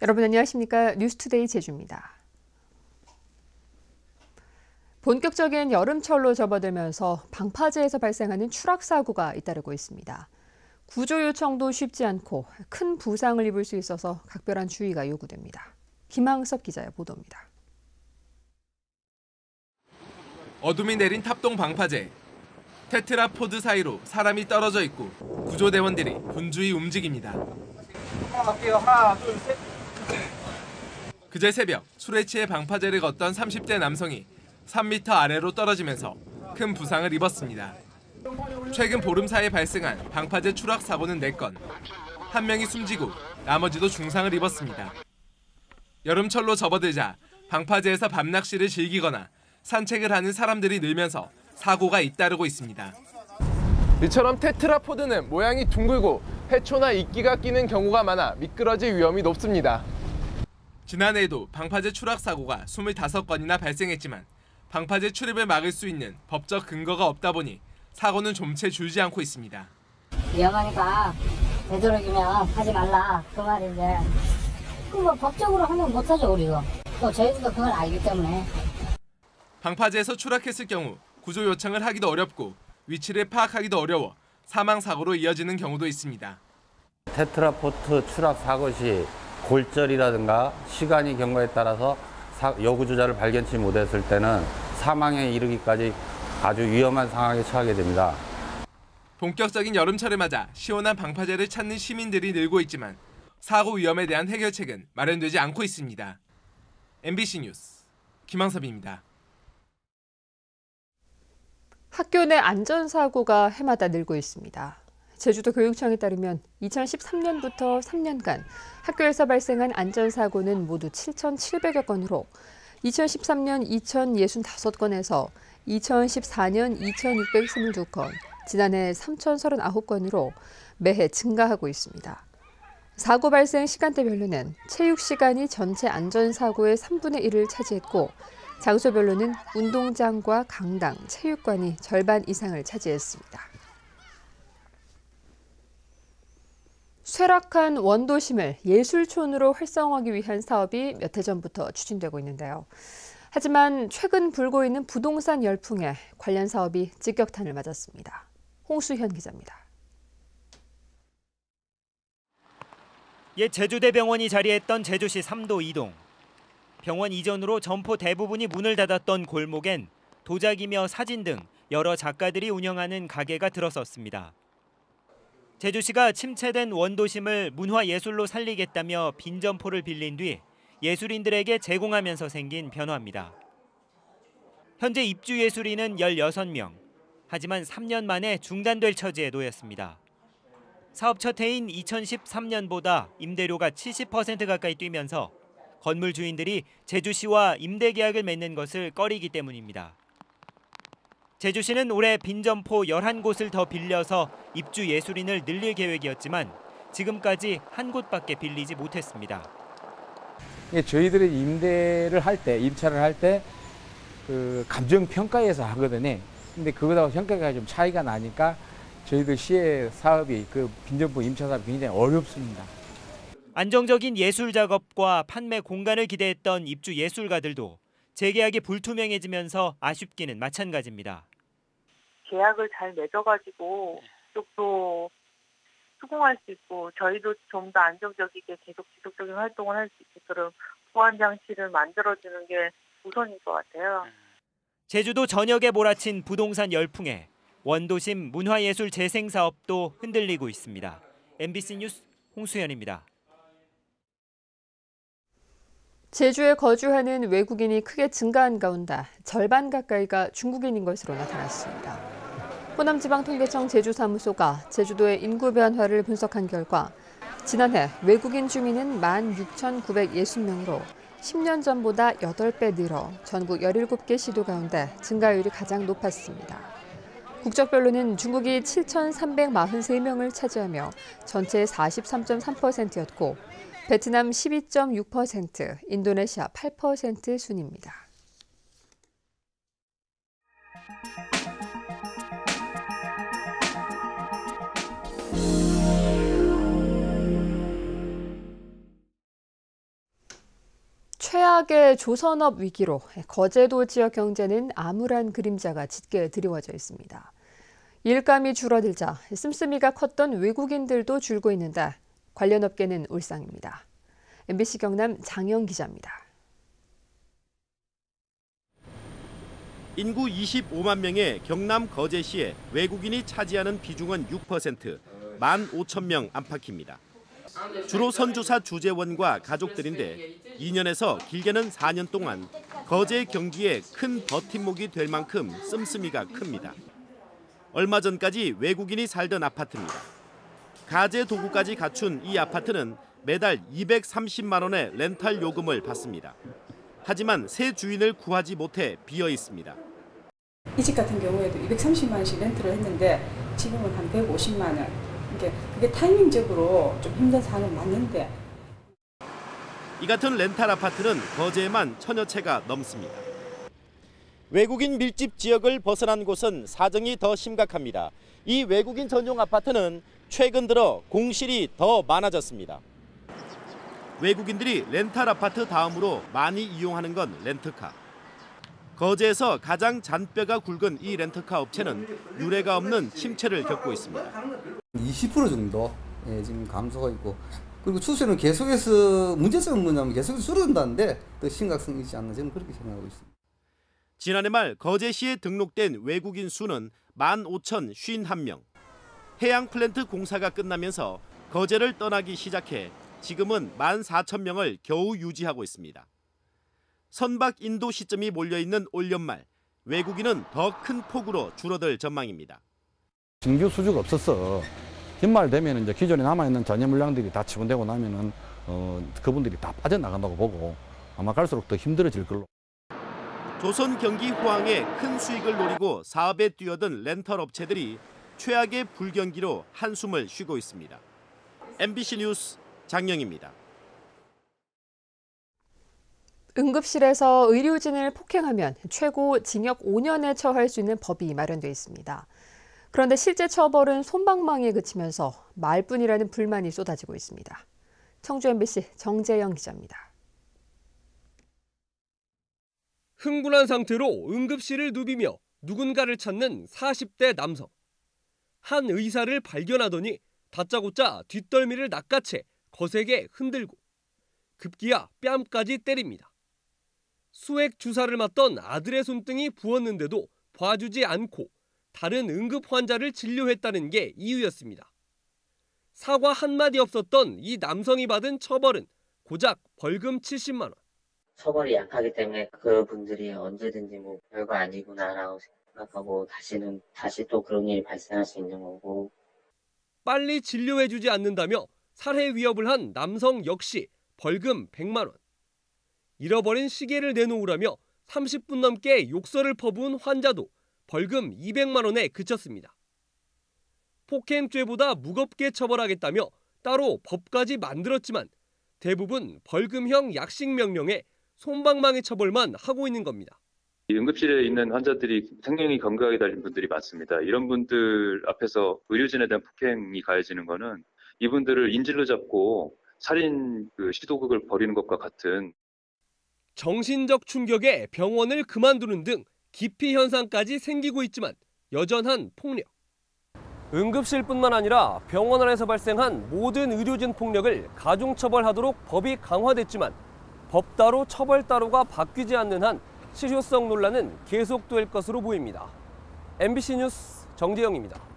여러분 안녕하십니까? 뉴스투데이 제주입니다. 본격적인 여름철로 접어들면서 방파제에서 발생하는 추락 사고가 잇따르고 있습니다. 구조 요청도 쉽지 않고 큰 부상을 입을 수 있어서 각별한 주의가 요구됩니다. 김항섭 기자의 보도입니다. 어둠이 내린 탑동 방파제. 테트라포드 사이로 사람이 떨어져 있고 구조대원들이 분주히 움직입니다. 하나, 둘, 셋. 그제 새벽 술에 취해 방파제를 걷던 30대 남성이 3m 아래로 떨어지면서 큰 부상을 입었습니다. 최근 보름 사이에 발생한 방파제 추락 사고는 4건. 한 명이 숨지고 나머지도 중상을 입었습니다. 여름철로 접어들자 방파제에서 밤낚시를 즐기거나 산책을 하는 사람들이 늘면서 사고가 잇따르고 있습니다. 이처럼 테트라포드는 모양이 둥글고 해초나 이끼가 끼는 경우가 많아 미끄러질 위험이 높습니다. 지난해에도 방파제 추락 사고가 25건이나 발생했지만 방파제 출입을 막을 수 있는 법적 근거가 없다 보니 사고는 좀채 줄지 않고 있습니다. 위험하니까 되도록이면 하지 말라 그 말인데 뭐 법적으로 하면 못하죠 우리가. 또 저희들도 그걸 알기 때문에. 방파제에서 추락했을 경우 구조 요청을 하기도 어렵고 위치를 파악하기도 어려워 사망 사고로 이어지는 경우도 있습니다. 테트라포드 추락 사고 시 골절이라든가 시간이 경과에 따라서 여구조자를 발견치 못했을 때는 사망에 이르기까지 아주 위험한 상황에 처하게 됩니다. 본격적인 여름철을 맞아 시원한 방파제를 찾는 시민들이 늘고 있지만 사고 위험에 대한 해결책은 마련되지 않고 있습니다. MBC 뉴스 김항섭입니다. 학교 내 안전사고가 해마다 늘고 있습니다. 제주도 교육청에 따르면 2013년부터 3년간 학교에서 발생한 안전사고는 모두 7,700여 건으로 2013년 2,065건에서 2014년 2,622건, 지난해 3,039건으로 매해 증가하고 있습니다. 사고 발생 시간대별로는 체육시간이 전체 안전사고의 3분의 1을 차지했고 장소별로는 운동장과 강당, 체육관이 절반 이상을 차지했습니다. 쇠락한 원도심을 예술촌으로 활성화하기 위한 사업이 몇 해 전부터 추진되고 있는데요. 하지만 최근 불고 있는 부동산 열풍에 관련 사업이 직격탄을 맞았습니다. 홍수현 기자입니다. 옛 제주대병원이 자리했던 제주시 3도 2동. 병원 이전으로 점포 대부분이 문을 닫았던 골목엔 도자기며 사진 등 여러 작가들이 운영하는 가게가 들어섰습니다. 제주시가 침체된 원도심을 문화예술로 살리겠다며 빈 점포를 빌린 뒤 예술인들에게 제공하면서 생긴 변화입니다. 현재 입주 예술인은 16명. 하지만 3년 만에 중단될 처지에 놓였습니다. 사업 첫 해인 2013년보다 임대료가 70% 가까이 뛰면서 건물 주인들이 제주시와 임대 계약을 맺는 것을 꺼리기 때문입니다. 제주시는 올해 빈 점포 11곳을 더 빌려서 입주 예술인을 늘릴 계획이었지만 지금까지 한 곳밖에 빌리지 못했습니다. 저희들이 임대를 할 때, 입찰을 할 때 그 감정평가에서 하거든요. 근데 그거하고 평가가 좀 차이가 나니까 저희들 시의 사업이 그 빈점포 임차 사업이 굉장히 어렵습니다. 안정적인 예술 작업과 판매 공간을 기대했던 입주 예술가들도 재계약이 불투명해지면서 아쉽기는 마찬가지입니다. 계약을 잘 맺어가지고 그쪽도 수긍할 수 있고 저희도 좀 더 안정적이게 계속 지속적인 활동을 할 수 있도록 보안 장치를 만들어주는 게 우선인 것 같아요. 제주도 전역에 몰아친 부동산 열풍에 원도심 문화예술 재생 사업도 흔들리고 있습니다. MBC 뉴스 홍수현입니다. 제주에 거주하는 외국인이 크게 증가한 가운데 절반 가까이가 중국인인 것으로 나타났습니다. 호남지방통계청 제주사무소가 제주도의 인구 변화를 분석한 결과 지난해 외국인 주민은 16,960명으로 10년 전보다 8배 늘어 전국 17개 시도 가운데 증가율이 가장 높았습니다. 국적별로는 중국이 7,343명을 차지하며 전체의 43.3%였고 베트남 12.6%, 인도네시아 8% 순입니다. 최악의 조선업 위기로 거제도 지역 경제는 암울한 그림자가 짙게 드리워져 있습니다. 일감이 줄어들자 씀씀이가 컸던 외국인들도 줄고 있는데 관련 업계는 울상입니다. MBC 경남 장영 기자입니다. 인구 25만 명의 경남 거제시에 외국인이 차지하는 비중은 6%, 15,000명 안팎입니다. 주로 선주사 주재원과 가족들인데 2년에서 길게는 4년 동안 거제 경기에 큰 버팀목이 될 만큼 씀씀이가 큽니다. 얼마 전까지 외국인이 살던 아파트입니다. 가재 도구까지 갖춘 이 아파트는 매달 230만 원의 렌탈 요금을 받습니다. 하지만 새 주인을 구하지 못해 비어 있습니다. 이 집 같은 경우에도 230만 원씩 렌트를 했는데 지금은 한 150만 원. 그게 타이밍적으로 좀 힘든 상황은 맞는데. 이 같은 렌탈 아파트는 거제에만 1000여 채가 넘습니다. 외국인 밀집 지역을 벗어난 곳은 사정이 더 심각합니다. 이 외국인 전용 아파트는 최근 들어 공실이 더 많아졌습니다. 외국인들이 렌탈 아파트 다음으로 많이 이용하는 건 렌트카. 거제에서 가장 잔뼈가 굵은 이 렌터카 업체는 유례가 없는 침체를 겪고 있습니다. 20% 정도 지금 감소가 있고, 그리고 추세는 계속해서 문제점은 뭐냐면 계속 줄어든다는데 더 심각성이 있지 않나 저는 그렇게 생각하고 있습니다. 지난해 말 거제시에 등록된 외국인 수는 15,051명. 해양 플랜트 공사가 끝나면서 거제를 떠나기 시작해 지금은 14,000명을 겨우 유지하고 있습니다. 선박 인도 시점이 몰려있는 올 연말, 외국인은 더 큰 폭으로 줄어들 전망입니다. 정규 수주가 없었어. 연말 되면 이제 기존에 남아있는 전예 물량들이 다 지원되고 나면은 그분들이 다 빠져나간다고 보고 아마 갈수록 더 힘들어질 걸로. 조선 경기 호황에 큰 수익을 노리고 사업에 뛰어든 렌털 업체들이 최악의 불경기로 한숨을 쉬고 있습니다. MBC 뉴스 장영입니다. 응급실에서 의료진을 폭행하면 최고 징역 5년에 처할 수 있는 법이 마련돼 있습니다. 그런데 실제 처벌은 솜방망이에 그치면서 말뿐이라는 불만이 쏟아지고 있습니다. 청주 MBC 정재영 기자입니다. 흥분한 상태로 응급실을 누비며 누군가를 찾는 40대 남성. 한 의사를 발견하더니 다짜고짜 뒷덜미를 낚아채 거세게 흔들고 급기야 뺨까지 때립니다. 수액 주사를 맞던 아들의 손등이 부었는데도 봐주지 않고 다른 응급 환자를 진료했다는 게 이유였습니다. 사과 한마디 없었던 이 남성이 받은 처벌은 고작 벌금 70만 원. 처벌이 약하기 때문에 그분들이 언제든지 뭐 별거 아니구나라고 생각하고 다시 또 그런 일이 발생할 수 있는 거고. 빨리 진료해주지 않는다며 살해 위협을 한 남성 역시 벌금 100만 원. 잃어버린 시계를 내놓으라며 30분 넘게 욕설을 퍼부은 환자도 벌금 200만 원에 그쳤습니다. 폭행죄보다 무겁게 처벌하겠다며 따로 법까지 만들었지만 대부분 벌금형 약식 명령에 솜방망이 처벌만 하고 있는 겁니다. 응급실에 있는 환자들이 생명이 건강하게 달린 분들이 많습니다. 이런 분들 앞에서 의료진에 대한 폭행이 가해지는 거는 이분들을 인질로 잡고 살인 시도극을 벌이는 것과 같은. 정신적 충격에 병원을 그만두는 등 기피 현상까지 생기고 있지만 여전한 폭력. 응급실뿐만 아니라 병원 안에서 발생한 모든 의료진 폭력을 가중처벌하도록 법이 강화됐지만 법 따로 처벌 따로가 바뀌지 않는 한 실효성 논란은 계속될 것으로 보입니다. MBC 뉴스 정재영입니다.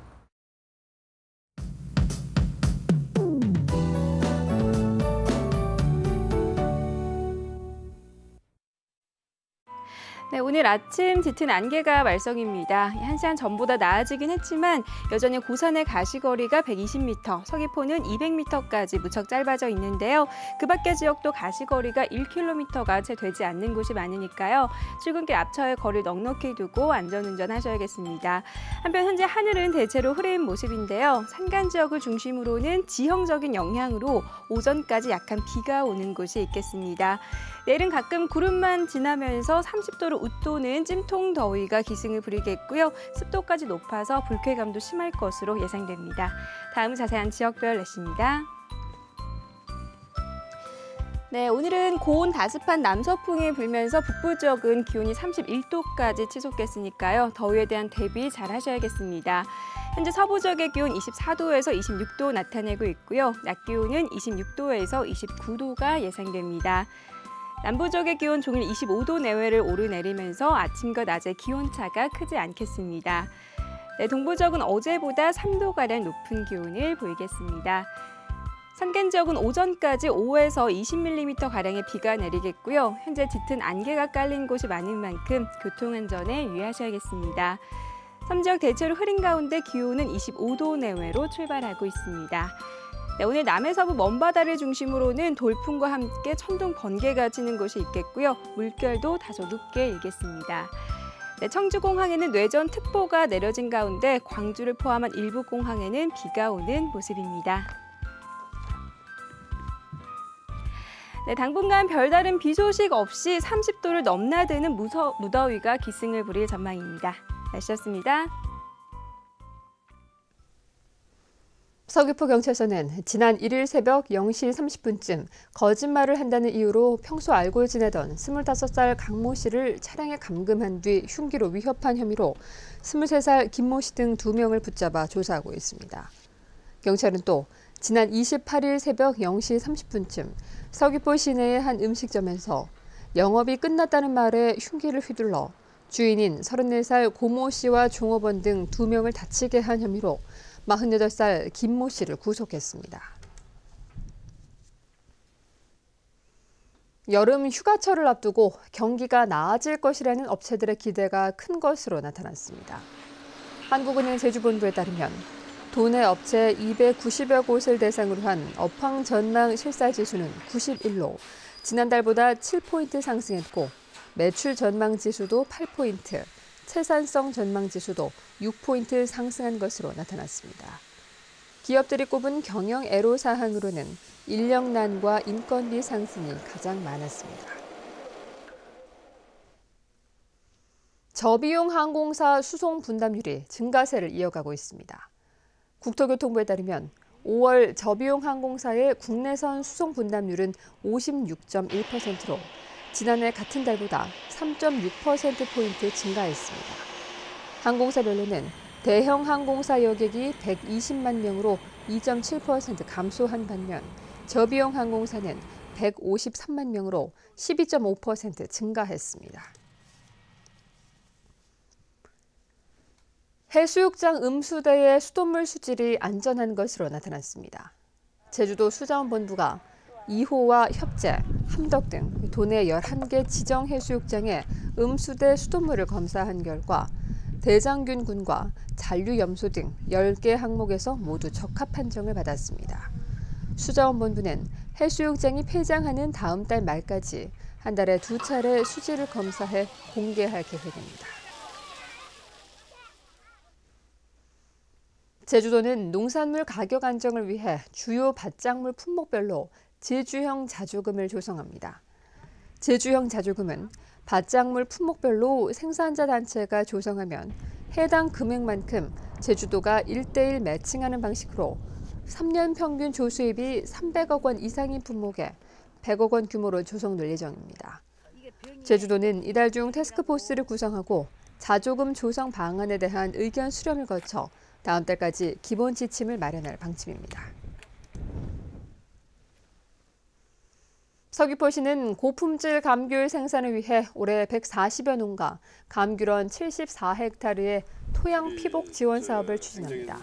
네, 오늘 아침 짙은 안개가 말썽입니다. 1시간 전보다 나아지긴 했지만 여전히 고산의 가시거리가 120m, 서귀포는 200m까지 무척 짧아져 있는데요. 그 밖의 지역도 가시거리가 1km가 채 되지 않는 곳이 많으니까요. 출근길 앞차의 거리를 넉넉히 두고 안전운전 하셔야겠습니다. 한편 현재 하늘은 대체로 흐린 모습인데요. 산간 지역을 중심으로는 지형적인 영향으로 오전까지 약한 비가 오는 곳이 있겠습니다. 내일은 가끔 구름만 지나면서 30도를 웃도는 찜통 더위가 기승을 부리겠고요. 습도까지 높아서 불쾌감도 심할 것으로 예상됩니다. 다음 자세한 지역별 날씨입니다. 네, 오늘은 고온 다습한 남서풍이 불면서 북부 지역은 기온이 31도까지 치솟겠으니까요. 더위에 대한 대비 잘 하셔야겠습니다. 현재 서부 지역의 기온 24도에서 26도 나타내고 있고요. 낮 기온은 26도에서 29도가 예상됩니다. 남부 지역의 기온 종일 25도 내외를 오르내리면서 아침과 낮의 기온차가 크지 않겠습니다. 네, 동부 지역은 어제보다 3도가량 높은 기온을 보이겠습니다. 산간 지역은 오전까지 5에서 20mm가량의 비가 내리겠고요. 현재 짙은 안개가 깔린 곳이 많은 만큼 교통안전에 유의하셔야겠습니다. 섬지역 대체로 흐린 가운데 기온은 25도 내외로 출발하고 있습니다. 네, 오늘 남해서부 먼바다를 중심으로는 돌풍과 함께 천둥 번개가 치는 곳이 있겠고요. 물결도 다소 높게 일겠습니다. 네, 청주공항에는 뇌전특보가 내려진 가운데 광주를 포함한 일부 공항에는 비가 오는 모습입니다. 네, 당분간 별다른 비 소식 없이 30도를 넘나드는 무더위가 기승을 부릴 전망입니다. 날씨였습니다. 서귀포경찰서는 지난 1일 새벽 0시 30분쯤 거짓말을 한다는 이유로 평소 알고 지내던 25살 강모 씨를 차량에 감금한 뒤 흉기로 위협한 혐의로 23살 김모 씨 등 2명을 붙잡아 조사하고 있습니다. 경찰은 또 지난 28일 새벽 0시 30분쯤 서귀포 시내의 한 음식점에서 영업이 끝났다는 말에 흉기를 휘둘러 주인인 34살 고모 씨와 종업원 등 2명을 다치게 한 혐의로 48살 김모 씨를 구속했습니다. 여름 휴가철을 앞두고 경기가 나아질 것이라는 업체들의 기대가 큰 것으로 나타났습니다. 한국은행 제주본부에 따르면 도내 업체 290여 곳을 대상으로 한 업황 전망 실사지수는 91로 지난달보다 7포인트 상승했고 매출 전망 지수도 8포인트, 채산성 전망 지수도 6포인트 상승한 것으로 나타났습니다. 기업들이 꼽은 경영 애로사항으로는 인력난과 인건비 상승이 가장 많았습니다. 저비용 항공사 수송 분담률이 증가세를 이어가고 있습니다. 국토교통부에 따르면 5월 저비용 항공사의 국내선 수송 분담률은 56.1%로 지난해 같은 달보다 3.6%포인트 증가했습니다. 항공사별로는 대형 항공사 여객이 120만 명으로 2.7% 감소한 반면 저비용 항공사는 153만 명으로 12.5% 증가했습니다. 해수욕장 음수대의 수돗물 수질이 안전한 것으로 나타났습니다. 제주도 수자원본부가 2호와 협재, 함덕 등 도내 11개 지정 해수욕장의 음수대 수돗물을 검사한 결과 대장균군과 잔류염소 등 10개 항목에서 모두 적합 판정을 받았습니다. 수자원본부는 해수욕장이 폐장하는 다음 달 말까지 한 달에 2차례 수질을 검사해 공개할 계획입니다. 제주도는 농산물 가격 안정을 위해 주요 밭작물 품목별로 제주형 자조금을 조성합니다. 제주형 자조금은 밭작물 품목별로 생산자 단체가 조성하면 해당 금액만큼 제주도가 1:1 매칭하는 방식으로 3년 평균 조수입이 300억 원 이상인 품목에 100억 원 규모로 조성될 예정입니다. 제주도는 이달 중 태스크포스를 구성하고 자조금 조성 방안에 대한 의견 수렴을 거쳐 다음 달까지 기본 지침을 마련할 방침입니다. 서귀포시는 고품질 감귤 생산을 위해 올해 140여 농가 감귤원 74헥타르의 토양 피복 지원 사업을 추진합니다.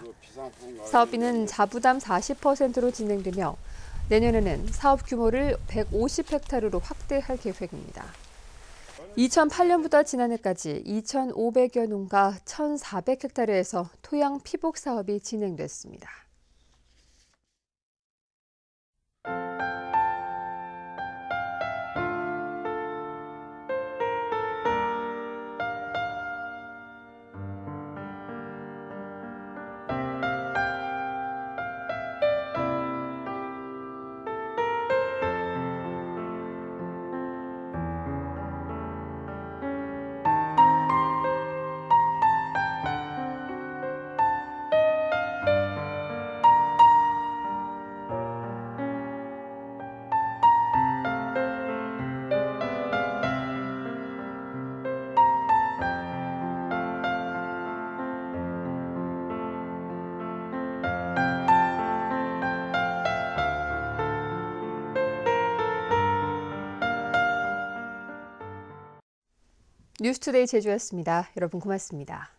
사업비는 자부담 40%로 진행되며 내년에는 사업 규모를 150헥타르로 확대할 계획입니다. 2008년부터 지난해까지 2,500여 농가 1,400헥타르에서 토양 피복 사업이 진행됐습니다. 뉴스투데이 제주였습니다. 여러분 고맙습니다.